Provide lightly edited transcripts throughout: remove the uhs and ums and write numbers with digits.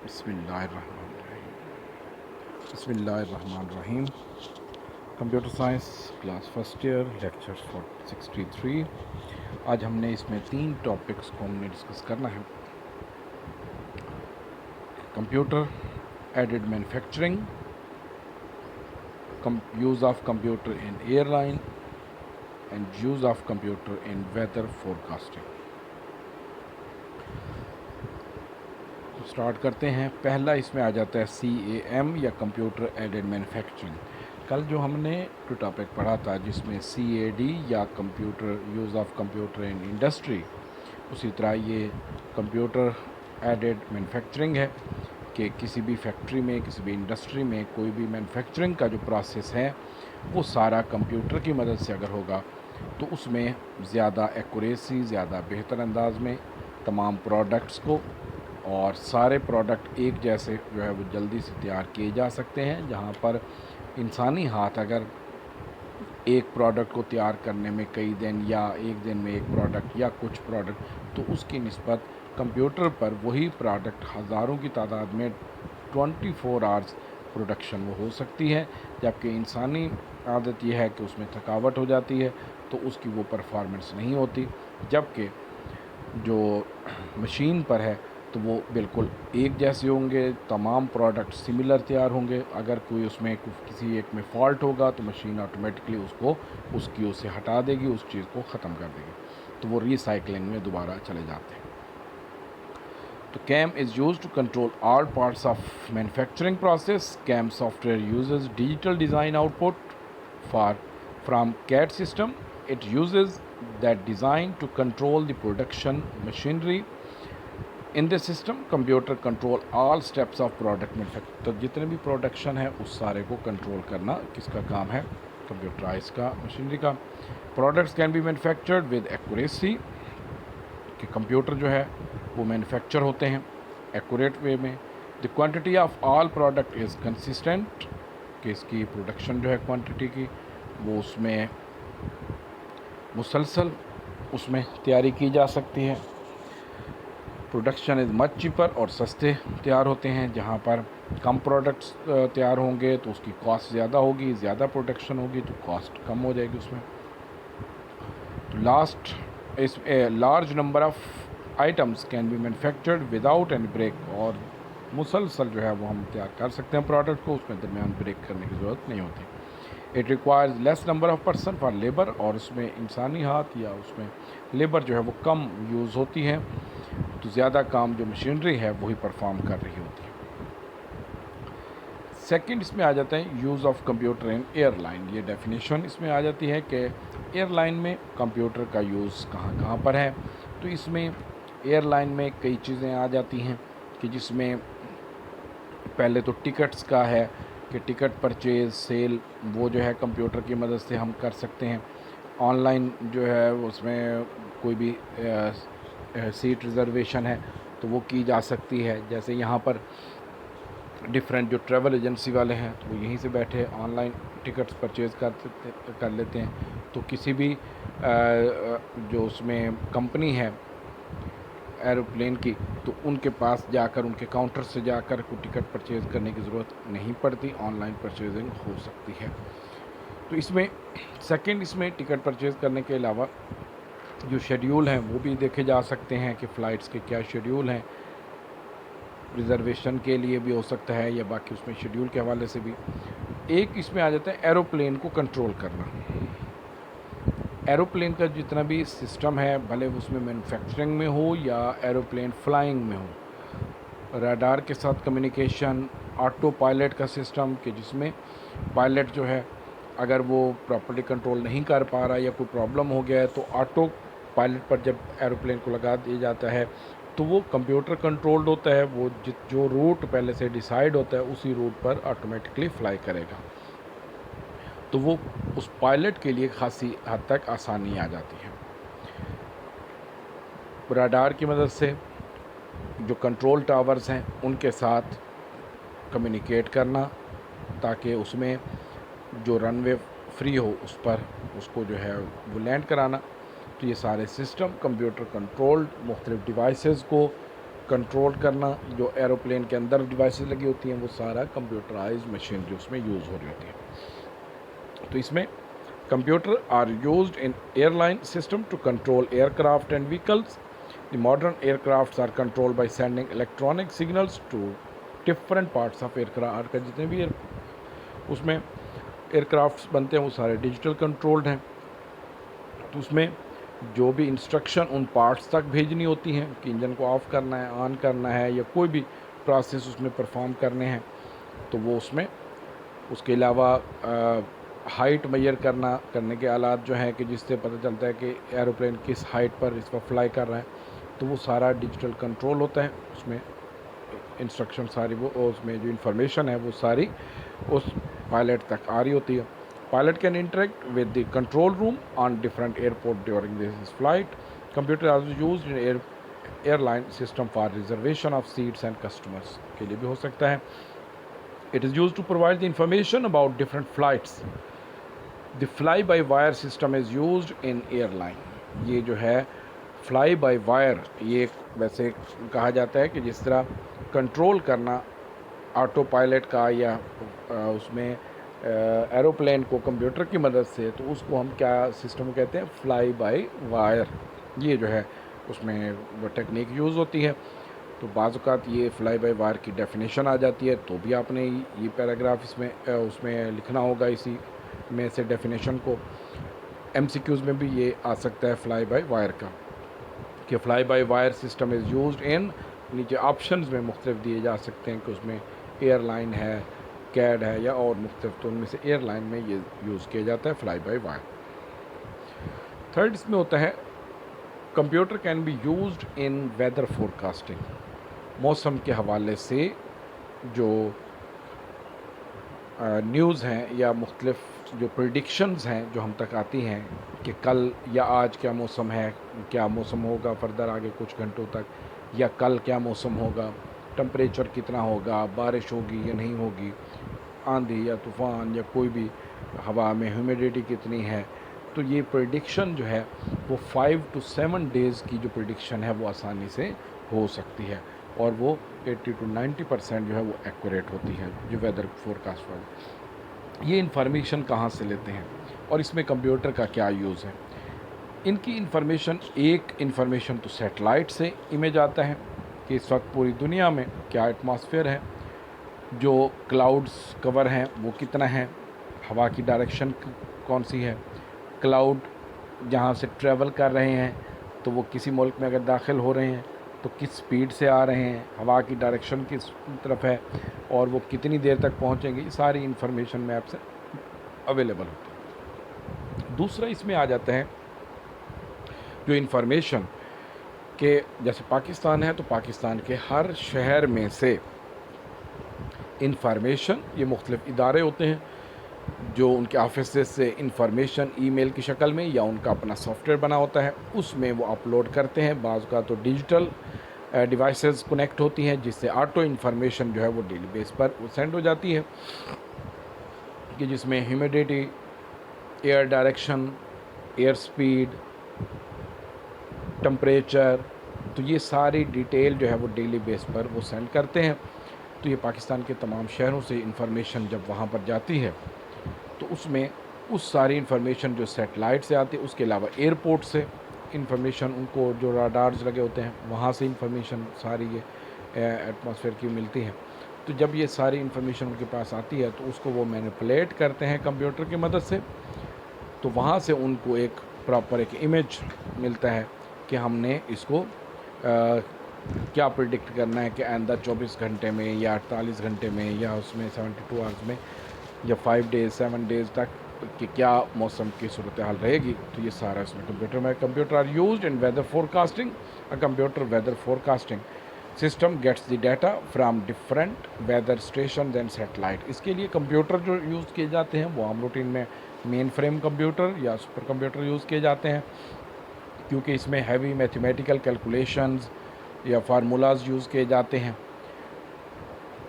بسم اللہ الرحمن الرحیم بسم اللہ الرحمن الرحیم computer science class first year lecture 63۔ آج ہم نے اس میں 3 ٹاپکس کو ہم نے ڈسکس کرنا ہے: computer aided manufacturing, use of computer in airline and use of computer in weather forecasting. Start کرتے ہیں۔ پہلا اس میں آ جاتا ہے CAM یا کمپیوٹر ایڈڈ مینوفیکچرنگ۔ کل جو ہم نے ٹاپک پڑھا تھا جس میں CAD یا computer use of computer in industry, اسی طرح یہ کمپیوٹر ایڈڈ مینوفیکچرنگ ہے کہ کسی بھی فیکٹری میں، کسی بھی انڈسٹری میں کوئی بھی مینوفیکچرنگ کا جو پروسیس ہے وہ سارا کمپیوٹر کی مدد سے اگر ہوگا تو اس میں زیادہ ایکوریسی، زیادہ بہتر انداز میں تمام پروڈکٹس کو اور سارے پروڈکٹ ایک جیسے جو ہے وہ جلدی سے تیار کیے جا سکتے ہیں۔ جہاں پر انسانی ہاتھ اگر ایک پروڈکٹ کو تیار کرنے میں کئی دن یا ایک دن میں ایک پروڈکٹ یا کچھ پروڈکٹ، تو اس کی نسبت کمپیوٹر پر وہی پروڈکٹ ہزاروں کی تعداد میں 24 آورز پروڈکشن وہ ہو سکتی ہے، جبکہ انسانی عادت یہ ہے کہ اس میں تھکاوٹ ہو جاتی ہے تو اس کی وہ پرفارمنس نہیں ہوتی، جبکہ جو مشین پر ہے تو وہ بالکل ایک جیسے ہوں گے، تمام پروڈکٹ سملر تیار ہوں گے۔ اگر کوئی اس میں کسی ایک میں فالٹ ہوگا تو مشین آٹومیٹکلی اس کو اس کیو سے ہٹا دے گی، اس چیز کو ختم کر دے گی، تو وہ ری سائیکلنگ میں دوبارہ چلے جاتے ہیں۔ تو CAM is used to control all parts of manufacturing process. CAM software uses digital design output from CAD system. It uses that design to control the production machinery. In this system, computer control all steps of product manufacturing. تو جتنے بھی production ہے اس سارے کو control کرنا کس کا کام ہے؟ کمپیوٹرائز کا، مشینری کا۔ Products can be manufactured with accuracy, کہ کمپیوٹر جو ہے وہ مینوفیکچر ہوتے ہیں ایکوریٹ وے میں۔ The quantity of all product is consistent, کہ اس کی پروڈکشن جو ہے کوانٹٹی کی وہ اس میں مسلسل اس میں تیاری کی جا سکتی ہے۔ پروڈکشن از مچ چیپر، اور سستے تیار ہوتے ہیں۔ جہاں پر کم پروڈکٹس تیار ہوں گے تو اس کی کاسٹ زیادہ ہوگی، زیادہ پروڈکشن ہوگی تو کاسٹ کم ہو جائے گی اس میں۔ تو large number of items can be manufactured without any break, اور مسلسل جو ہے وہ ہم تیار کر سکتے ہیں پروڈکٹ کو، اس میں درمیان بریک کرنے کی ضرورت نہیں ہوتی۔ It requires less number of person for labour, اور اس میں انسانی ہاتھ یا اس میں لیبر جو ہے وہ کم یوز ہوتی ہے، تو زیادہ کام جو مشینری ہے وہی پرفارم کر رہی ہوتی ہے۔ سیکنڈ اس میں آ جاتا ہے use of computer in airline. یہ ڈیفینیشن اس میں آ جاتی ہے کہ ایئر لائن میں کمپیوٹر کا یوز کہاں کہاں پر ہے۔ تو اس میں ایئر لائن میں کئی چیزیں آ جاتی ہیں کہ جس میں پہلے تو ٹکٹس کا ہے کہ ٹکٹ پرچیز، سیل، وہ جو ہے کمپیوٹر کی مدد سے ہم کر سکتے ہیں۔ آن لائن جو ہے اس میں کوئی بھی سیٹ ریزرویشن ہے تو وہ کی جا سکتی ہے۔ جیسے یہاں پر ڈفرینٹ جو ٹریول ایجنسی والے ہیں تو وہ یہیں سے بیٹھے آن لائن ٹکٹس پرچیز کر لیتے ہیں۔ تو کسی بھی جو اس میں کمپنی ہے ایروپلین کی، تو ان کے پاس جا کر، ان کے کاؤنٹر سے جا کر کوئی ٹکٹ پرچیز کرنے کی ضرورت نہیں پڑتی، آن لائن پرچیزنگ ہو سکتی ہے۔ تو اس میں سیکنڈ اس میں ٹکٹ پرچیز کرنے کے علاوہ جو شیڈیول ہیں وہ بھی دیکھے جا سکتے ہیں کہ فلائٹس کے کیا شیڈیول ہیں، ریزرویشن کے لیے بھی ہو سکتا ہے یا باقی اس میں شیڈیول کے حوالے سے بھی۔ ایک اس میں آ جاتا ہے ایروپلین کو کنٹرول کرنا۔ ایروپلین کا جتنا بھی سسٹم ہے، بھلے اس میں مینوفیکچرنگ میں ہو یا ایروپلین فلائنگ میں ہو، ریڈار کے ساتھ کمیونیکیشن، آٹو پائلٹ کا سسٹم کہ جس میں پائلٹ جو ہے اگر وہ پراپرلی کنٹرول نہیں کر پا رہا یا کوئی پرابلم ہو گیا ہے تو آٹو پائلٹ پر جب ایروپلین کو لگا دیا جاتا ہے تو وہ کمپیوٹر کنٹرولڈ ہوتا ہے، وہ جو روٹ پہلے سے ڈیسائیڈ ہوتا ہے اسی روٹ پر آٹومیٹکلی فلائی کرے گا، تو وہ اس پائلٹ کے لیے خاصی حد تک آسانی آ جاتی ہے۔ ریڈار کی مدد سے جو کنٹرول ٹاورز ہیں ان کے ساتھ کمیونیکیٹ کرنا تاکہ اس میں جو رن وے فری ہو اس پر اس کو جو ہے وہ لینڈ کرانا۔ تو یہ سارے سسٹم کمپیوٹر کنٹرولڈ، مختلف ڈیوائسز کو کنٹرول کرنا، جو ایروپلین کے اندر ڈیوائسز لگی ہوتی ہیں وہ سارا کمپیوٹرائز مشین جو اس میں یوز ہو رہی ہوتی ہے. تو اس میں computer are used in airline system to control aircraft and vehicles. The modern aircrafts are control by sending electronic signals to different parts of aircraft. کا جتنے بھی اس میں ایئر کرافٹس بنتے ہیں وہ سارے digital controlled ہیں. تو اس میں جو بھی انسٹرکشن ان پارٹس تک بھیجنی ہوتی ہیں کہ انجن کو آف کرنا ہے، آن کرنا ہے، یا کوئی بھی پروسیس اس میں پرفارم کرنے ہیں، تو وہ اس میں اس کے علاوہ ہائٹ میئر کرنے کے آلات جو ہیں کہ جس سے پتہ چلتا ہے کہ ایروپلین کس ہائٹ پر اس وقت فلائی کر رہا ہے، تو وہ سارا ڈیجیٹل کنٹرول ہوتا ہے. اس میں انسٹرکشن ساری وہ اس میں جو انفارمیشن ہے وہ ساری اس پائلٹ تک آ رہی ہوتی ہے. Pilot can interact with the control room on different airport during this flight. Computer is also used in airline system for reservation of seats and customers. کے لیے بھی ہو سکتا ہے. It is used to provide the information about different flights. The fly-by-wire system is used in airline. یہ جو ہے fly by wire، یہ ویسے کہا جاتا ہے کہ جس طرح کنٹرول کرنا آٹو پائلٹ کا یا اس میں ایروپلین کو کمپیوٹر کی مدد سے، تو اس کو ہم کیا سسٹم کہتے ہیں؟ Fly by wire. یہ جو ہے اس میں وہ ٹیکنیک یوز ہوتی ہے. تو بعض اوقات یہ فلائی بائی وائر کی ڈیفینیشن آ جاتی ہے، تو بھی آپ نے یہ پیراگراف اس میں لکھنا ہوگا اسی میں سے ڈیفینیشن کو. ایم سی کیوز میں بھی یہ آ سکتا ہے فلائی بائی وائر کا، کہ fly by wire system is used in, نیچے آپشنز میں مختلف دیے جا سکتے ہیں کہ اس میں ایئر لائن ہے، کیڈ ہے، یا اور مختلف، تو ان میں سے ایئر لائن میں یہ یوز کیا جاتا ہے فلائی بائی وائر. تھرڈ اس میں ہوتا ہے computer can be used in weather forecasting. موسم کے حوالے سے جو نیوز ہیں یا مختلف جو پریڈکشنز ہیں جو ہم تک آتی ہیں کہ کل یا آج کیا موسم ہے، کیا موسم ہوگا فردر آگے کچھ گھنٹوں تک، یا کل کیا موسم ہوگا، ٹمپریچر کتنا ہوگا، بارش ہوگی یا نہیں ہوگی، آندھی یا طوفان یا کوئی بھی ہوا میں ہیومیڈیٹی کتنی ہے. تو یہ پریڈکشن جو ہے وہ 5 to 7 ڈیز کی جو پریڈکشن ہے وہ آسانی سے ہو سکتی ہے، اور وہ 80 to 90% جو ہے وہ ایکوریٹ ہوتی ہے جو ویدر فور کاسٹ والی. یہ انفارمیشن کہاں سے لیتے ہیں اور اس میں کمپیوٹر کا کیا یوز ہے؟ ان کی ایک انفارمیشن تو سیٹلائٹ سے امیج آتا ہے کہ اس وقت پوری دنیا میں کیا ایٹماسفیئر ہے، جو کلاؤڈز کور ہیں وہ کتنا ہے، ہوا کی ڈائریکشن کون سی ہے، کلاؤڈ جہاں سے ٹریول کر رہے ہیں تو وہ کسی ملک میں اگر داخل ہو رہے ہیں تو کس سپیڈ سے آ رہے ہیں، ہوا کی ڈائریکشن کس طرف ہے، اور وہ کتنی دیر تک پہنچیں گے. یہ ساری انفارمیشن میپ سے اویلیبل ہوتی ہے. دوسرا اس میں آ جاتا ہے جو انفارمیشن کہ جیسے پاکستان ہے تو پاکستان کے ہر شہر میں سے انفارمیشن، یہ مختلف ادارے ہوتے ہیں جو ان کے آفیسز سے انفارمیشن ای میل کی شکل میں یا ان کا اپنا سافٹ ویئر بنا ہوتا ہے اس میں وہ اپلوڈ کرتے ہیں. بعض کا تو ڈیجیٹل ڈیوائسز کنیکٹ ہوتی ہیں جس سے آٹو انفارمیشن جو ہے وہ ڈیلی بیس پر وہ سینڈ ہو جاتی ہے، کہ جس میں humidity, air direction, air speed, temperature, تو یہ ساری ڈیٹیل جو ہے وہ ڈیلی بیس پر وہ سینڈ کرتے ہیں. تو یہ پاکستان کے تمام شہروں سے انفارمیشن جب وہاں پر جاتی ہے تو اس میں اس ساری انفارمیشن جو سیٹلائٹ سے آتی ہے، اس کے علاوہ ایئرپورٹ سے انفارمیشن، ان کو جو راڈارز لگے ہوتے ہیں وہاں سے انفارمیشن ساری یہ ایٹماسفیئر کی ملتی ہے. تو جب یہ ساری انفارمیشن ان کے پاس آتی ہے تو اس کو وہ مینیپولیٹ کرتے ہیں کمپیوٹر کی مدد سے. تو وہاں سے ان کو ایک پراپر ایک امیج ملتا ہے کہ ہم نے اس کو کیا پریڈکٹ کرنا ہے کہ آئندہ 24 گھنٹے میں یا 48 گھنٹے میں یا اس میں 72 آورز میں یا 5 ڈیز 7 ڈیز تک کہ کیا موسم کی صورتحال رہے گی. تو یہ سارا اس میں کمپیوٹر میں. Computer are used in weather forecasting. Computer weather forecasting system gets the data from different weather stations and satellite. اس کے لیے کمپیوٹر جو یوز کیے جاتے ہیں وہ عام روٹین میں مین فریم کمپیوٹر یا سپر کمپیوٹر یوز کیے جاتے ہیں، کیونکہ اس میں ہیوی میتھمیٹیکل کیلکولیشنز یا فارمولاز یوز کیے جاتے ہیں.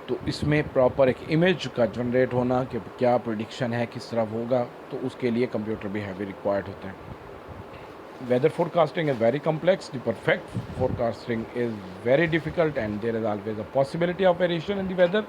تو اس میں پراپر ایک امیج کا جنریٹ ہونا کہ کیا پریڈکشن ہے کس طرح ہوگا، تو اس کے لیے کمپیوٹر بھی ہیوی ریکوائرڈ ہوتے ہیں. weather forecasting is very complex. The perfect forecasting is very difficult, and there is always a possibility of variation in the weather.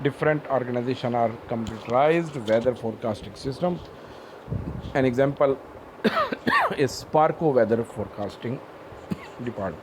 Different organizations are computerized weather forecasting system. An example is Sparko weather forecasting department.